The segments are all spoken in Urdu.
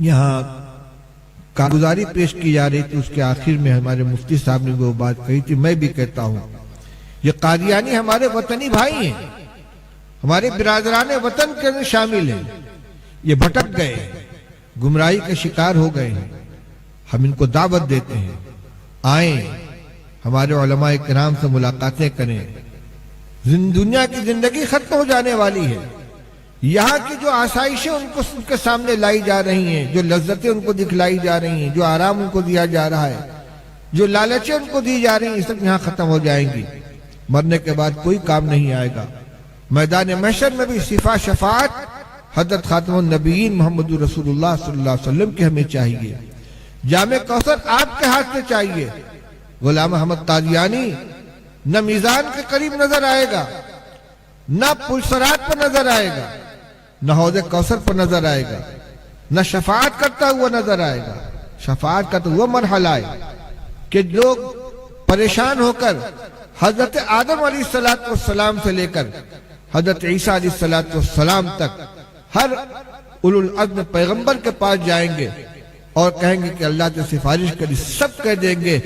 یہاں کارگزاری پیش کی جا رہی تھی، اس کے آخر میں ہمارے مفتی صاحب نے وہ بات کہی تھی، میں بھی کہتا ہوں یہ قادیانی ہمارے وطنی بھائی ہیں، ہمارے برادران وطن کے اندر شامل ہیں، یہ بھٹک گئے، گمراہی کے شکار ہو گئے ہیں، ہم ان کو دعوت دیتے ہیں آئیں ہمارے علماء کرام سے ملاقاتیں کریں۔ دنیا کی زندگی ختم ہو جانے والی ہے، یہاں کی جو آسائشیں ان کے سامنے لائی جا رہی ہیں، جو لذتیں ان کو دکھلائی جا رہی ہیں، جو آرام ان کو دیا جا رہا ہے، جو لالچیں ان کو دی جا رہی ہیں، یہ سب یہاں ختم ہو جائیں گی، مرنے کے بعد کوئی کام نہیں آئے گا۔ میدان محشر میں بھی صفا شفاعت حضرت خاتم النبیین محمد رسول اللہ صلی اللہ علیہ وسلم کی ہمیں چاہیے، جامع کوثر آپ کے ہاتھ سے چاہیے۔ غلام احمد قادیانی نہ میزان کے قریب نظر آئے گا، نہ پل صراط پر نظر آئے گا، نہ حوض کوثر پر نظر آئے گا، نہ شفاعت کرتا ہوا نظر آئے گا۔ شفاعت کا تو وہ مرحلہ ہے کہ لوگ پریشان ہو کر حضرت آدم علیہ السلام سے لے کر حضرت عیسیٰ علیہ السلام تک ہر اولو العزم پیغمبر کے پاس جائیں گے اور کہیں گے کہ اللہ سے سفارش کری، سب کہہ دیں گے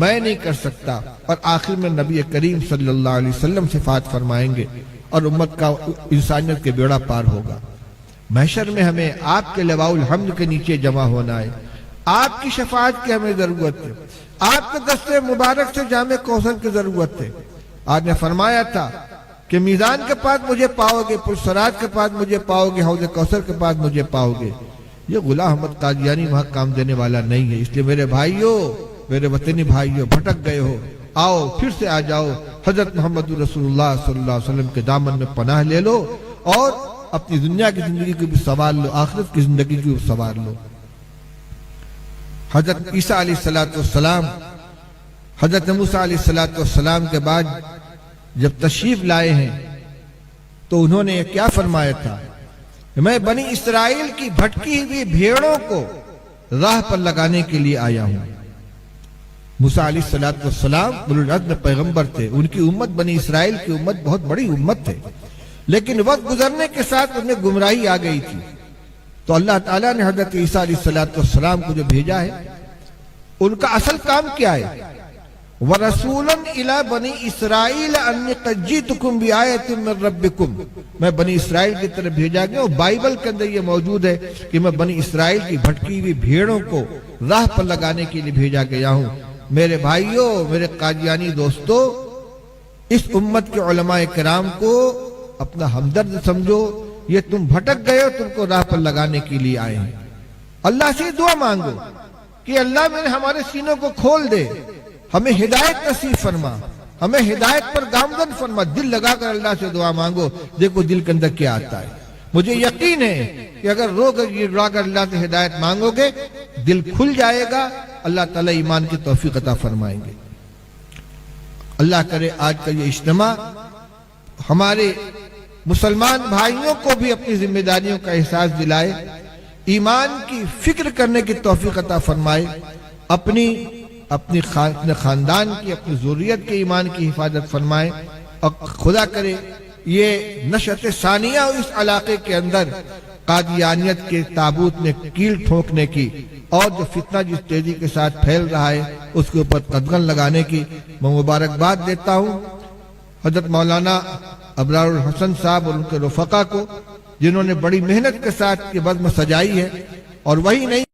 میں نہیں کر سکتا، اور آخر میں نبی کریم صلی اللہ علیہ وسلم شفاعت فرمائیں گے اور امت کا انسانیت کے بیڑا پار ہوگا۔ محشر میں ہمیں آپ کے لواء الحمد کے نیچے جمع ہونا ہے، آپ کی شفاعت کی ہمیں ضرورت ہے، آپ کے دستے مبارک سے جامع کوثر کی ضرورت ہے۔ آپ نے فرمایا تھا کہ میزان کے پاس مجھے پاؤ گے، پل صراط کے پاس مجھے پاؤ گے، حوض کوثر کے پاس مجھے پاؤ گے۔ یہ غلام احمد قادیانی وہاں کام دینے والا نہیں ہے، اس لیے میرے بھائیوں، میرے وطنی بھائیوں، بھٹک گئے ہو، آؤ پھر سے آ جاؤ، حضرت محمد رسول اللہ صلی اللہ علیہ وسلم کے دامن میں پناہ لے لو اور اپنی دنیا کی زندگی کو بھی سنوار لو، آخرت کی زندگی کو بھی سنوار لو۔ حضرت عیسیٰ علیہ السلام، حضرت موسیٰ علیہ السلام کے بعد جب تشریف لائے ہیں تو انہوں نے کیا فرمایا تھا؟ میں بنی اسرائیل کی بھٹکی ہوئی بھیڑوں کو راہ پر لگانے کے لیے آیا ہوں۔ موسیٰ علیہ السلام اولو العزم پیغمبر تھے، ان کی امت بنی اسرائیل کی امت بہت بڑی امت ہے، لیکن وقت گزرنے کے ساتھ انہیں گمراہی آ گئی تھی، تو اللہ تعالیٰ نے حضرت عیسیٰ علیہ السلام کو جو بھیجا ہے، ان کا اصل کام کیا ہے؟ وَرَسُولًا إِلَى بَنِي إِسْرَائِيلَ أَنِّي قَدْ جِئْتُكُمْ بِآيَةٍ مِّن رَبِّكُمْ، میں بنی اسرائیل کی طرف بھیجا گیا، اور بائبل کے اندر یہ موجود ہے کہ میں بنی اسرائیل کی بھٹکی ہوئی بھیڑوں کو راہ پر لگانے کے لیے بھیجا گیا ہوں۔ میرے بھائیوں، میرے قادیانی دوستو، اس امت کے علماء کرام کو اپنا ہمدرد سمجھو، یہ تم بھٹک گئے ہو، تم کو راہ پر لگانے کے لیے آئے ہیں۔ اللہ سے دعا مانگو کہ اللہ میں ہمارے سینوں کو کھول دے، ہمیں ہدایت نصیب فرما، ہمیں ہدایت پر گامزن فرما۔ دل لگا کر اللہ سے دعا مانگو، دیکھو دل کے اندر کیا آتا ہے۔ مجھے یقین ہے کہ اگر رو کر اللہ سے ہدایت مانگو گے، دل کھل جائے گا، اللہ تعالیٰ ایمان کی توفیق عطا فرمائیں گے۔ اللہ کرے آج کا یہ اجتماع ہمارے مسلمان بھائیوں کو بھی اپنی ذمہ داریوں کا احساس دلائے، ایمان کی فکر کرنے کی توفیق عطا فرمائے، اپنی خاندان کی، اپنی ذریت کے ایمان کی حفاظت فرمائے، اور خدا کرے یہ نشأت ثانیہ اس علاقے کے اندر قادیانیت کے تابوت میں کیل ٹھونکنے کی اور جو فتنہ جس تیزی کے ساتھ پھیل رہا ہے اس کے اوپر قدغن لگانے کی میں مبارکباد دیتا ہوں حضرت مولانا ابرار الحسن صاحب اور ان کے رفقا کو، جنہوں نے بڑی محنت کے ساتھ یہ بزم سجائی ہے، اور وہی نہیں